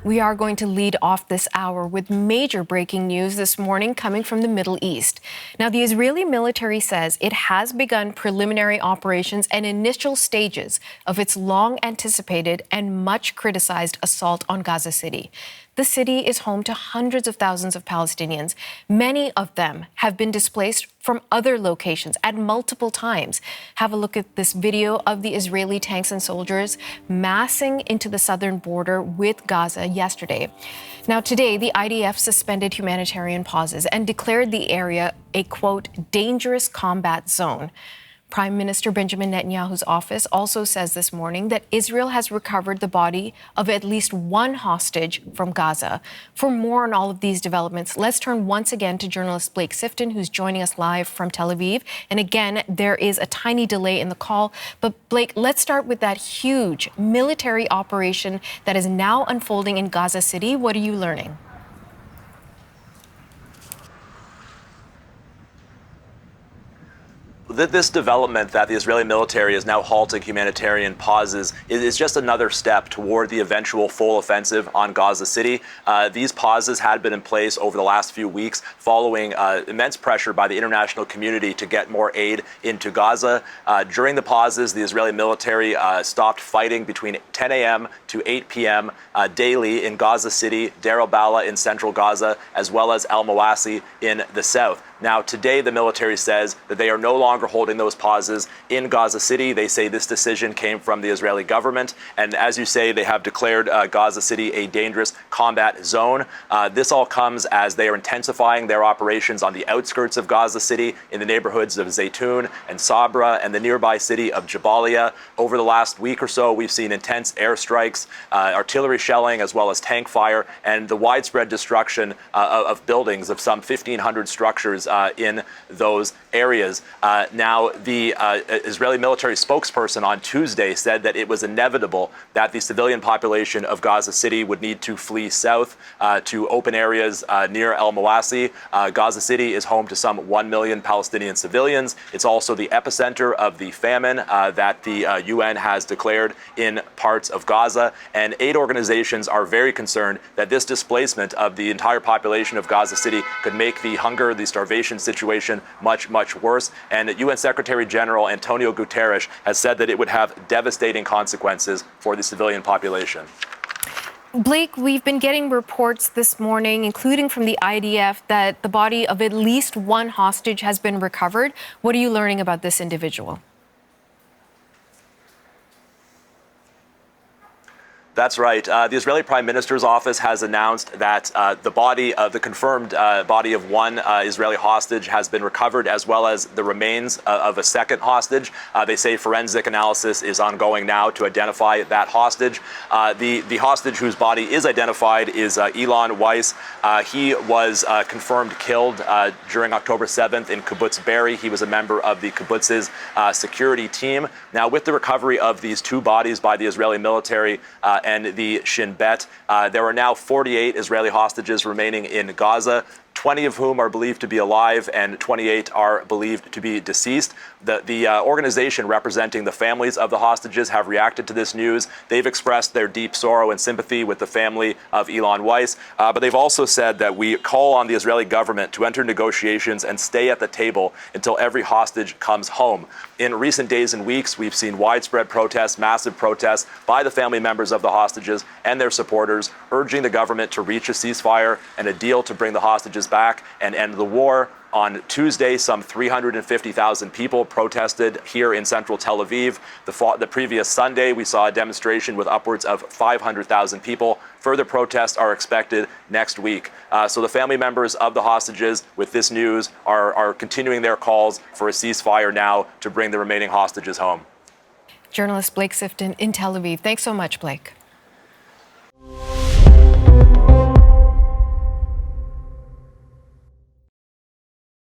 We are going to lead off this hour with major breaking news this morning coming from the Middle East. Now, the Israeli military says it has begun preliminary operations and initial stages of its long-anticipated and much criticized assault on Gaza City. The city is home to hundreds of thousands of Palestinians. Many of them have been displaced from other locations at multiple times. Have a look at this video of the Israeli tanks and soldiers massing into the southern border with Gaza yesterday. Now, today, the IDF suspended humanitarian pauses and declared the area a, quote, dangerous combat zone. Prime Minister Benjamin Netanyahu's office also says this morning that Israel has recovered the body of at least one hostage from Gaza. For more on all of these developments, let's turn once again to journalist Blake Sifton, who's joining us live from Tel Aviv. And again, there is a tiny delay in the call. But Blake, let's start with that huge military operation that is now unfolding in Gaza City. What are you learning? This development that the Israeli military is now halting humanitarian pauses is just another step toward the eventual full offensive on Gaza City. These pauses had been in place over the last few weeks following immense pressure by the international community to get more aid into Gaza. During the pauses, the Israeli military stopped fighting between 10 a.m. to 8 p.m. Daily in Gaza City, al-Balah in central Gaza, as well as al-Mawasi in the south. Now, today, the military says that they are no longer holding those pauses in Gaza City. They say this decision came from the Israeli government. And as you say, they have declared Gaza City a dangerous combat zone. This all comes as they are intensifying their operations on the outskirts of Gaza City in the neighborhoods of Zaytun and Sabra and the nearby city of Jabalia. Over the last week or so, we've seen intense airstrikes, artillery shelling, as well as tank fire, and the widespread destruction of buildings, of some 1,500 structures in those areas. Now, the Israeli military spokesperson on Tuesday said that it was inevitable that the civilian population of Gaza City would need to flee south to open areas near al-Mawasi. Gaza City is home to some 1 million Palestinian civilians. It's also the epicenter of the famine that the UN has declared in parts of Gaza. And aid organizations are very concerned that this displacement of the entire population of Gaza City could make the hunger, the starvation situation much, much worse. And UN Secretary General Antonio Guterres has said that it would have devastating consequences for the civilian population. Blake, we've been getting reports this morning, including from the IDF, that the body of at least one hostage has been recovered. What are you learning about this individual? That's right. The Israeli Prime Minister's office has announced that the confirmed body of one Israeli hostage has been recovered, as well as the remains of a second hostage. They say forensic analysis is ongoing now to identify that hostage. The hostage whose body is identified is Ilan Weiss. He was confirmed killed during October 7th in Kibbutz Be'eri. He was a member of the kibbutz's security team. Now, with the recovery of these two bodies by the Israeli military and the Shin Bet, there are now 48 Israeli hostages remaining in Gaza, 20 of whom are believed to be alive and 28 are believed to be deceased. The organization representing the families of the hostages have reacted to this news. They've expressed their deep sorrow and sympathy with the family of Ilan Weiss, but they've also said that we call on the Israeli government to enter negotiations and stay at the table until every hostage comes home. In recent days and weeks, we've seen widespread protests, massive protests by the family members of the hostages and their supporters, urging the government to reach a ceasefire and a deal to bring the hostages back and end the war. On Tuesday, some 350,000 people protested here in central Tel Aviv. The previous Sunday, we saw a demonstration with upwards of 500,000 people. Further protests are expected next week. So the family members of the hostages with this news are continuing their calls for a ceasefire now to bring the remaining hostages home. Journalist Blake Sifton in Tel Aviv. Thanks so much, Blake.